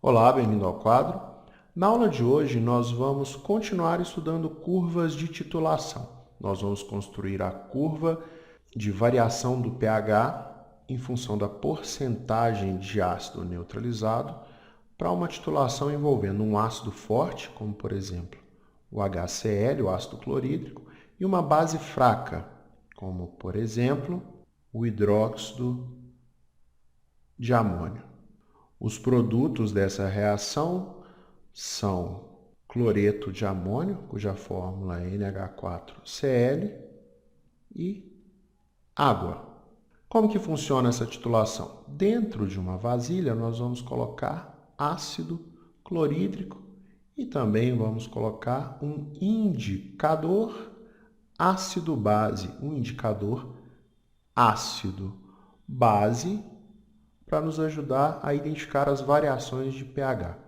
Olá, bem-vindo ao quadro. Na aula de hoje, nós vamos continuar estudando curvas de titulação. Nós vamos construir a curva de variação do pH em função da porcentagem de ácido neutralizado para uma titulação envolvendo um ácido forte, como por exemplo o HCl, o ácido clorídrico, e uma base fraca, como por exemplo o hidróxido de amônio. Os produtos dessa reação são cloreto de amônio, cuja fórmula é NH4Cl, e água. Como que funciona essa titulação? Dentro de uma vasilha, nós vamos colocar ácido clorídrico e também vamos colocar um indicador ácido-base, um indicador ácido-base, para nos ajudar a identificar as variações de pH.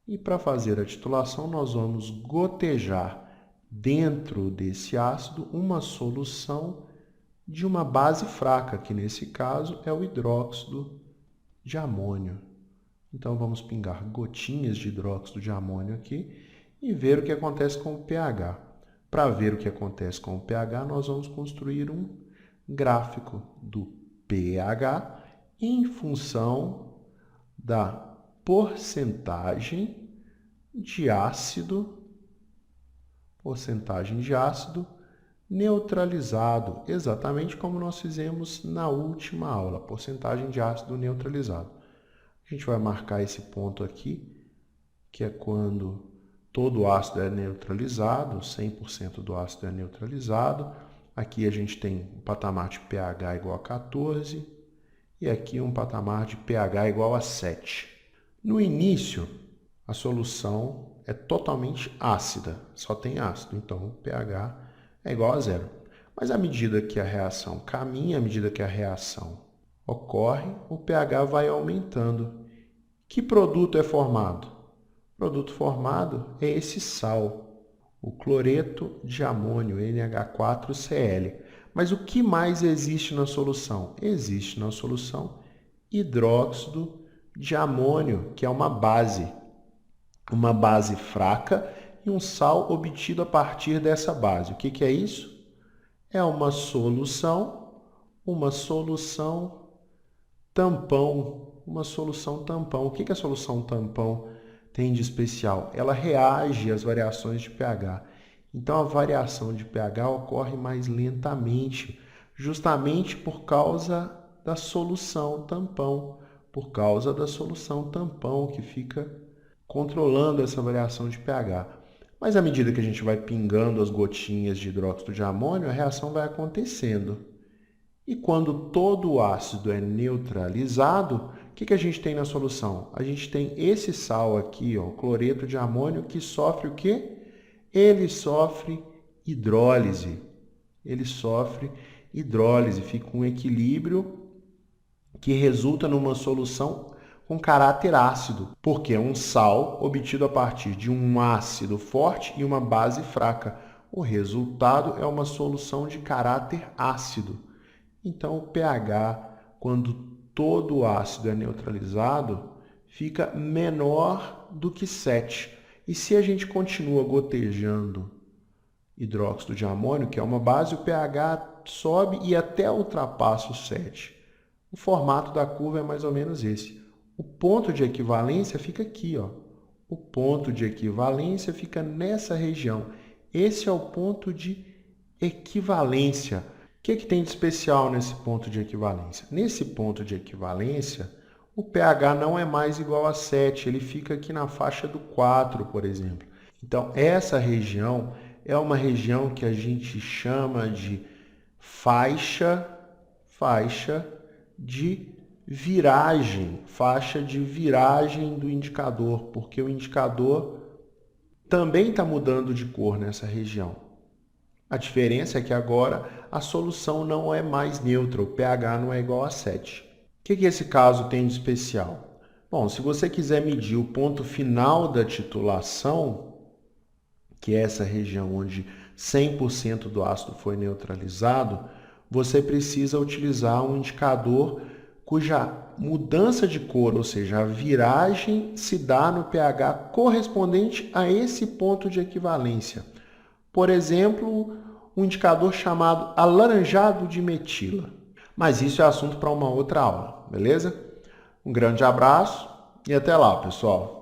E para fazer a titulação, nós vamos gotejar dentro desse ácido uma solução de uma base fraca, que nesse caso é o hidróxido de amônio. Então vamos pingar gotinhas de hidróxido de amônio aqui e ver o que acontece com o pH. Para ver o que acontece com o pH, nós vamos construir um gráfico do pH em função da porcentagem de ácido neutralizado, exatamente como nós fizemos na última aula, porcentagem de ácido neutralizado. A gente vai marcar esse ponto aqui, que é quando todo o ácido é neutralizado, 100% do ácido é neutralizado. Aqui a gente tem um patamar de pH igual a 14, e aqui um patamar de pH igual a 7. No início, a solução é totalmente ácida, só tem ácido, então o pH é igual a 0. Mas à medida que a reação caminha, à medida que a reação ocorre, o pH vai aumentando. Que produto é formado? O produto formado é esse sal, o cloreto de amônio, NH4Cl. Mas o que mais existe na solução? Existe na solução hidróxido de amônio, que é uma base fraca e um sal obtido a partir dessa base. O que é isso? É uma solução tampão, uma solução tampão. O que a solução tampão tem de especial? Ela reage às variações de pH. Então, a variação de pH ocorre mais lentamente, justamente por causa da solução tampão, que fica controlando essa variação de pH. Mas à medida que a gente vai pingando as gotinhas de hidróxido de amônio, a reação vai acontecendo. E quando todo o ácido é neutralizado, o que a gente tem na solução? A gente tem esse sal aqui, ó, o cloreto de amônio, que sofre o quê? Ele sofre hidrólise. Fica um equilíbrio que resulta numa solução com caráter ácido, porque é um sal obtido a partir de um ácido forte e uma base fraca. O resultado é uma solução de caráter ácido. Então, o pH, quando todo o ácido é neutralizado, fica menor do que 7. E se a gente continua gotejando hidróxido de amônio, que é uma base, o pH sobe e até ultrapassa o 7. O formato da curva é mais ou menos esse. O ponto de equivalência fica aqui, ó. O ponto de equivalência fica nessa região. Esse é o ponto de equivalência. O que tem de especial nesse ponto de equivalência? Nesse ponto de equivalência, o pH não é mais igual a 7, ele fica aqui na faixa do 4, por exemplo. Então, essa região é uma região que a gente chama de faixa de viragem do indicador, porque o indicador também está mudando de cor nessa região. A diferença é que agora a solução não é mais neutra, o pH não é igual a 7. O que esse caso tem de especial? Bom, se você quiser medir o ponto final da titulação, que é essa região onde 100% do ácido foi neutralizado, você precisa utilizar um indicador cuja mudança de cor, ou seja, a viragem se dá no pH correspondente a esse ponto de equivalência. Por exemplo, um indicador chamado alaranjado de metila. Mas isso é assunto para uma outra aula, beleza? Um grande abraço e até lá, pessoal!